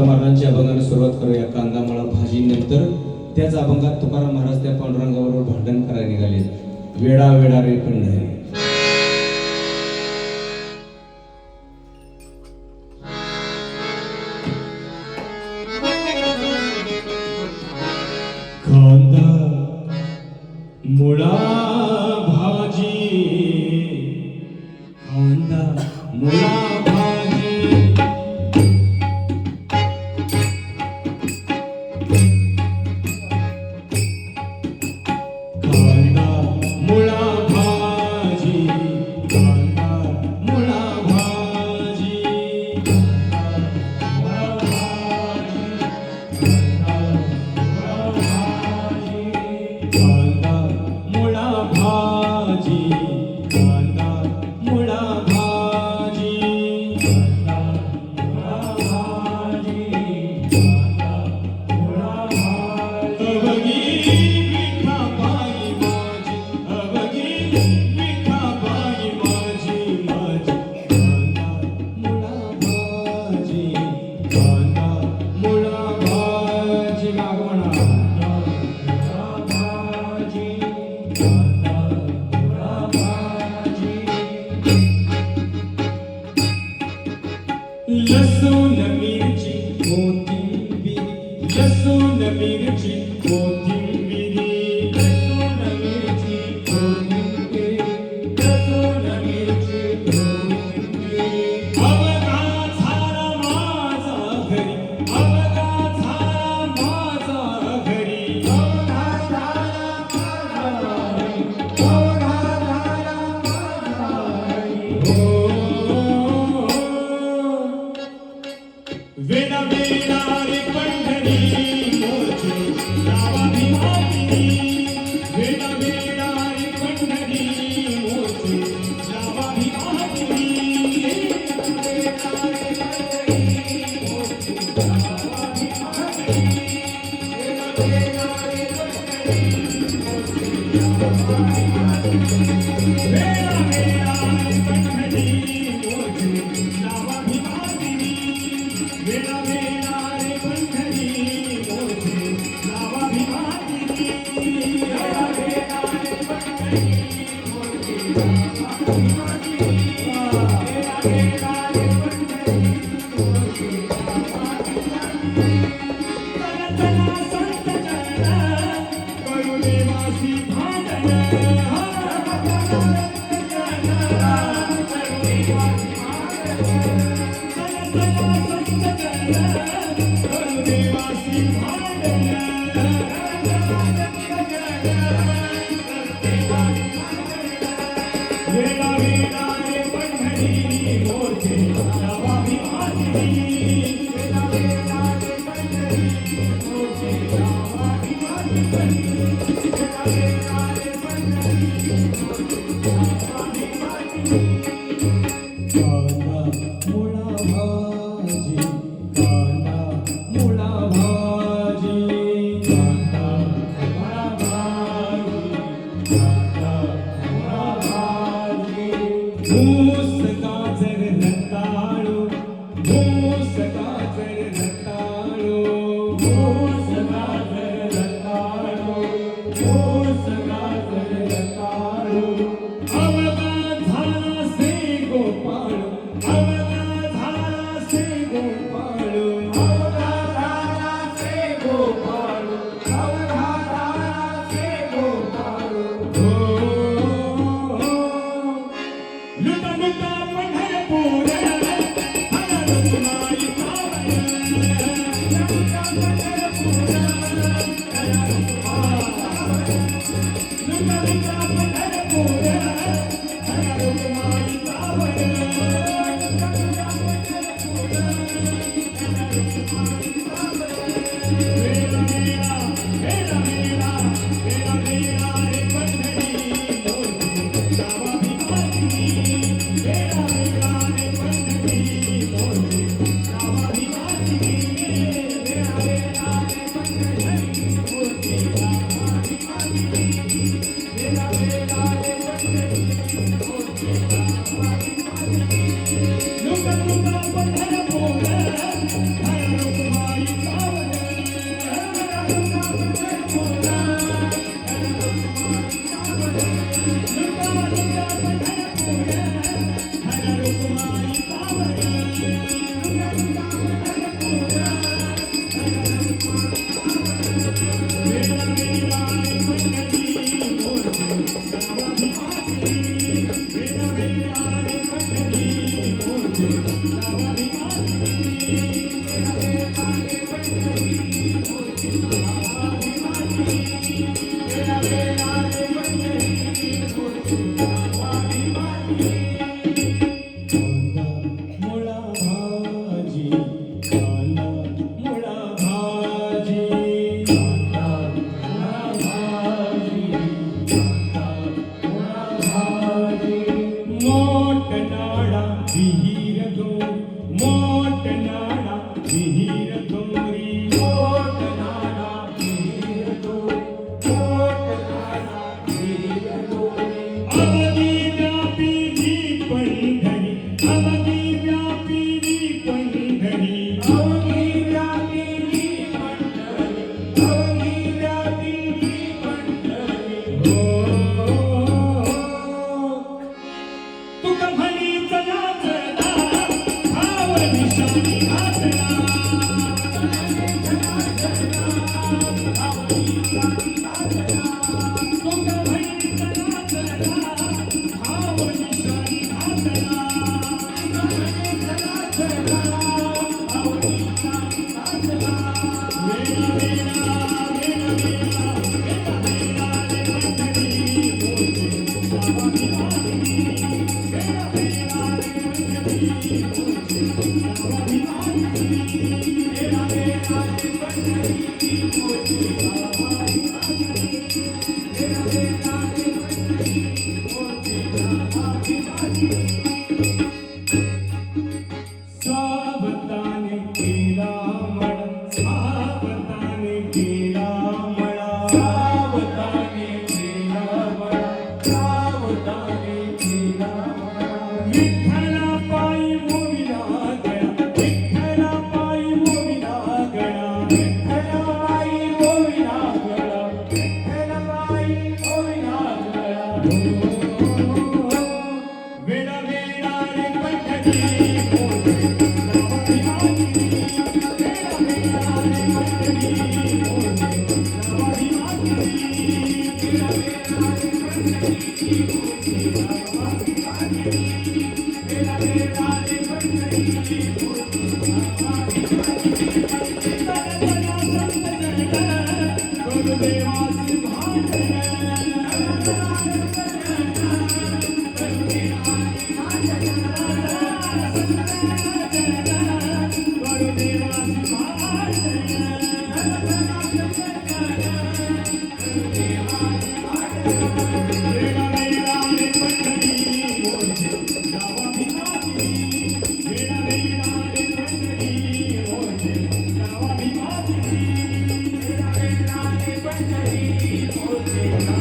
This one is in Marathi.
तुकाराम महाराजांच्या अभंगाने सुरुवात करूया. कांदा मुळा भाजी. नंतर त्याच अभंगात तुकाराम महाराज त्या पांडुरंगाबरोबर भांडण करायला निघाले. वेडा वेडा रे पंढरी. कांदा मुळा भाजी. कांदा मुळा भाजी. कांदा मुळा भाजी. कांदा मुळा भाजी. कांदा मुळा भाजी. कांदा मुळा भाजी. अवघी विठाबाई माझी. अवघी विठाबाई माझी. माझी कांदा मुळा भाजी. कांदा मुळा भाजी. माग म्हणा. लसूण मिरची कोथिंबीर. लसूण मिरची कोथिंबीर. लसूण मिरची कोथिंबीर. लसूण मिरची कोथिंबीर. अवघा झाला माझा घरी. अवघा झाला माझा घरी. अवघा झाला माझा घरी. अवघा झाला माझा घरी. वेडा वेडा रे पंढरी मोरची नावा भिमानी. वेडा वेडा रे पंढरी मोरची नावा भिमानी. वेडा वेडा रे पंढरी मोरची नावा भिमानी. वेडा वेडा रे पंढरी मोरची नावा भिमानी. वेडा वेडा रे पंढरी मोरची नावा भिमानी. वेडा वेडा रे पंढरी मोरची नावा भिमानी. वेडा वेडा रे पंढरी मोरची नावा भिमानी. वेडा वेडा रे पंढरी मोरची नावा भिमानी. चला चला संत चला करू देवासी भांडण. चला करू देवासी भांडण. करू देवासी भांडण. वेडा वेडा रे पंढरी मोरची नावा भिमानी. वेडा वेडा रे पंढरी मोरची नावा भिमानी. वेडा वेडा रे पंढरी मोरची नावा भिमानी. कांदा मुळा भाजी. कांदा मुळा भाजी. कांदा मुळा भाजी. कांदा मुळा भाजी. ऊस गाजर रताळू. ऊस गाजर रताळू. ऊस गाजर रताळू. ऊस गाजर रताळू. अवघा झाला से गोपाळू. अवघा झाला से गोपाळू. अवघा झाला से गोपाळू. अवघा झाला से गोपाळू. लुटा लुटा पंढरपूर. हरा रघुनाई पावन. लुटा पंढरपूर. हरा रघुनाई पावन. कांदा मुळा भाजी, कांदा मुळा भाजी, कांदा मुळा भाजी, कांदा मुळा भाजी. मोठ नाडा विहीर दोन, मोठ नाडा विहीर दोरी, मोठ नाडा विहीर दोन, मोठ नाडा विहीर दोरी. अवघी व्यापी जी पंढरी, अवघी व्यापी जी पंढरी, अवघी व्यापी जी पंढरी, अवघी व्यापी जी पंढरी. तुका म्हणी चला चला, भाव निशाणी घातला. तुका म्हणी चला चला, भाव निशाणी घातला. वेळा वेळा वेळा वेळा वेळा वेळा रे पंढरी बोलते गावाची वाणी. वेळा वेळा रे पंढरी बोलते गावाची वाणी. वेळा वेळा रे पंढरी बोलते गावाची वाणी. वेळा वेळा रे पंढरी बोलते गावाची वाणी. सावताने केला मळा, सावताने केला मळा, सावताने केला मळा, सावताने केला मळा. विठ्ठला पायी मोविला गळा, विठ्ठला पायी मोविला गळा, विठ्ठला पायी मोविला गळा, विठ्ठला पायी मोविला गळा. वेळा वेळा रे पंढरी बोलते गावाची वाणी. वेळा वेळा रे पंढरी बोलते गावाची वाणी. वेळा वेळा रे पंढरी बोलते गावाची वाणी. वेळा वेळा रे पंढरी बोलते गावाची वाणी. चला चला संत जन, करू देवाचे भांडण. चला चला संत जन, करू देवाचे भांडण. करू देवाचे भांडण. वेळा वेळा रे पंढरी बोलते गावाची वाणी. वेळा वेळा रे पंढरी बोलते गावाची वाणी. वेळा वेळा रे पंढरी बोलते गावाची वाणी.